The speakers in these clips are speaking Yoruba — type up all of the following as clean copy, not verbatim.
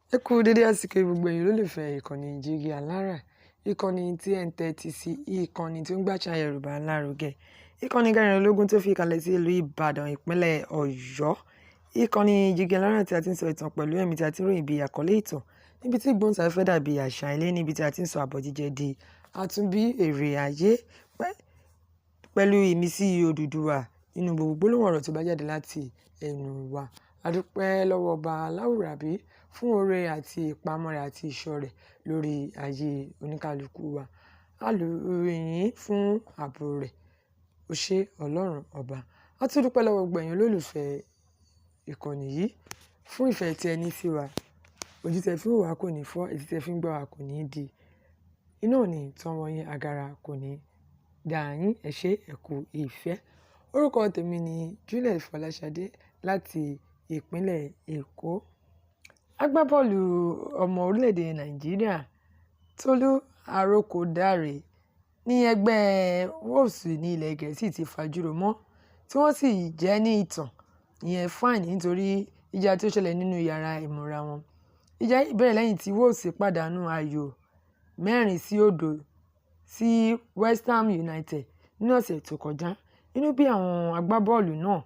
Ẹ kú dédé àsìkò gbogbo ẹ̀yin olólùfẹ́ ìkànnì Jígí Alára, ìkànnì tí ẹ̀ ń tẹ́tí sí, ìkànnì tí ó ń gbàṣà Yorùbá lárugẹ, ìkànnì kẹrìnlélógún tó fi kalẹ̀ sí ìlú Ìbàdàn, ìpínlẹ̀ Ọ̀yọ́, ìkànnì Jígí Alára tí a ti ń sọ ìtàn pẹ̀lú ẹ̀mí tí a ti ń ròyìn bí àkọlé ìtàn, níbi tí ìgbóhùnsáfẹ́fẹ́ dàbí àṣà ilé, níbi tí a ti ń sọ àbọ̀ jíjẹ di àtúnbí èrè ayé pẹ̀lú ìmísí Odùduwà nínú gbogbo gbólóhùn ọ̀rọ̀ tó bá jáde láti ẹnu wa. A dúpẹ́ lọ́wọ́ Ọba Aláwùrábí fún oore àti ìpamọ́ rẹ̀ àti ìṣọ́ rẹ̀ lórí ayé oníkálukú wa. A lù yín fún ààbò rẹ̀, ó ṣé Ọlọ́run Ọba. A tún dúpẹ́ lọ́wọ́ gbogbo ẹ̀yin olólùfẹ́ ìkànnì yìí fún ìfẹ́ tí ẹ ní sí wa. Ojú tẹ́ fi ń wò wá kò ní fọ́, etí tẹ́ fi ń gbọ́ wá kò ní di. Iná ò ní tán wọ́n yín, agara kò ní dà yín. Ẹ ṣé, ẹ kú ìfẹ́. Orúkọ tèmi ni Juliet Fọláṣadé láti ìpínlẹ̀ Èkó. Agbábọ́ọ̀lù ọmọ orílẹ̀-èdè Nàìjíríà Tolú Arókòdáre ní ẹgbẹ́ Wolves ní ilẹ̀ Gẹ̀ẹ́sì ti fajúro mọ́, tí wọ́n sì jẹ́ ní ìtàn ìyẹn fine nítorí ìjà tí ó ṣẹlẹ̀ nínú yàrá ìmúra wọn. Ìjà yìí bẹ̀rẹ̀ lẹ́yìn tí Wolves pàdánù ayò 4-0 sí West Ham United nínú ọ̀sẹ̀ tó kọjá. Inú bí àwọn agbábọ́ọ̀lù náà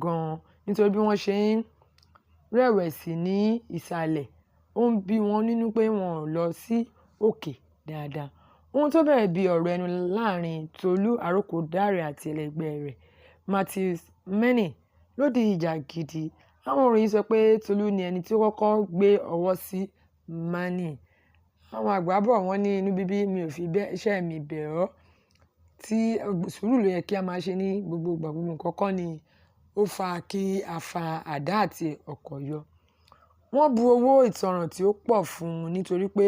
gan-an nítorí bí wọ́n ṣe ń rẹ̀wẹ̀sì ní ìsàlẹ̀, ó ń bí wọn nínú pé wọn ò lọ sí òkè dáadáa. Ohun tó bẹ̀rẹ̀ bí ọ̀rọ̀ ẹnu láàrin Tolú Arókòdáre àti ẹlẹgbẹ́ rẹ̀ Matheus Mensah ló di ìjà gidi. Àwọn òròyìn sọ pé Tolú ni ẹni tí ó kọ́kọ́ gbé ọwọ́ sí Mensah. Àwọn àgbà bọ̀ wọ́n ní inú bíbí mi ò fi iṣẹ́ mi bẹ̀ ọ́, tí sùúrù ló yẹ kí a máa ṣe ní gbogbo ìgbà, gbogbo nǹkan kọ́ ni ó fa kí a fa àdá àti ọkọ̀ yọ. Wọ́n bu owó ìtanràn tí ó pọ̀ fún un nítorí pé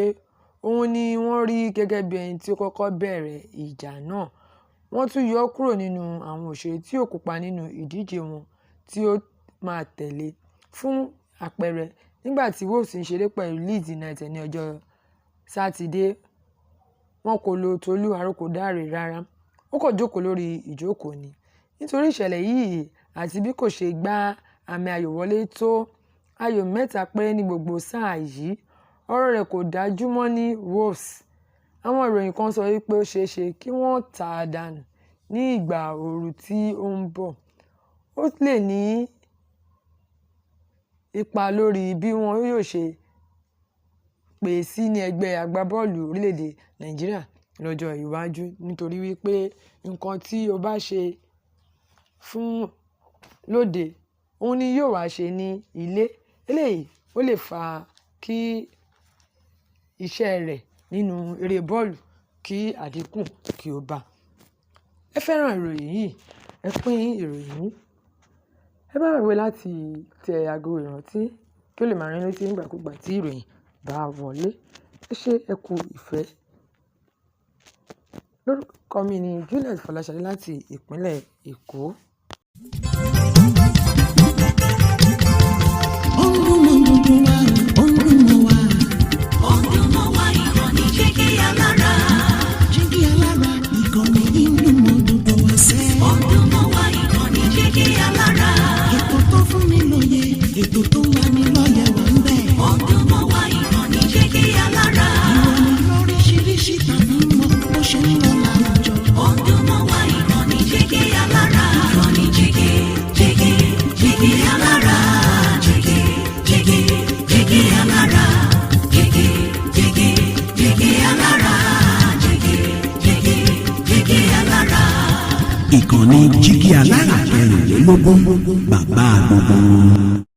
òun ni wọ́n rí gẹ́gẹ́ bí ẹni tí ó kọ́kọ́ bẹ̀rẹ̀ ìjà náà. Wọ́n tún yọ ọ́ kúrò nínú àwọn òṣèré tí yóò kópa nínú ìdíje wọn tí ó máa tẹ̀lé. Fún àpẹẹrẹ, nígbà tí Wolves ń ṣeré pẹ̀lú Leeds United ní ọjọ́ Sátidé, wọn kò lo Tolú Arókòdáre rárá. Ó kàn jókòó lórí ìjókòó ni. Nítorí ìṣẹ̀lẹ̀ yìí àti bí kò ṣe gbá àmì ayò wọlé tó ayò 3 péré ní gbogbo sáà yìí, ọ̀rọ̀ rẹ̀ kò dájú mọ́ ní Wolves. Àwọn ìròyìn kan sọ wípé ó ṣeé ṣe kí wọ́n tà á dànù ní ìgbà ooru tí ó ń bọ̀. Ó lè ní ipa lórí bí wọn yóò ṣe pè sí ní ẹgbẹ́ agbábọ́ọ̀lù orílẹ̀-èdè Nàìjíríà lọ́jọ́ iwájú, nítorí wípé nǹkan tí o bá ṣe fún lóde, òun ni yóò wá ṣe ní ilé. Eléyìí ó lè fa kí iṣẹ́ rẹ̀ nínú eré bọ́ọ̀lù kí àdínkù kí ó bá. Ẹ fẹ́ràn ìròyìn yìí, ẹ pín ìròyìn yìí. Ẹ má gbàgbé láti tẹ aago ìrántí kí ó lè máa rán létí nígbàkúgbà tí ìròyìn bá wọlé. Ẹ ṣé, ẹ kú ìfẹ́. Lórúkọ mi ni Juliet Fọláṣadé láti ìpínlẹ̀ Èkó. Ìkànnì Jígí Alára 24, bàbá gbogbo.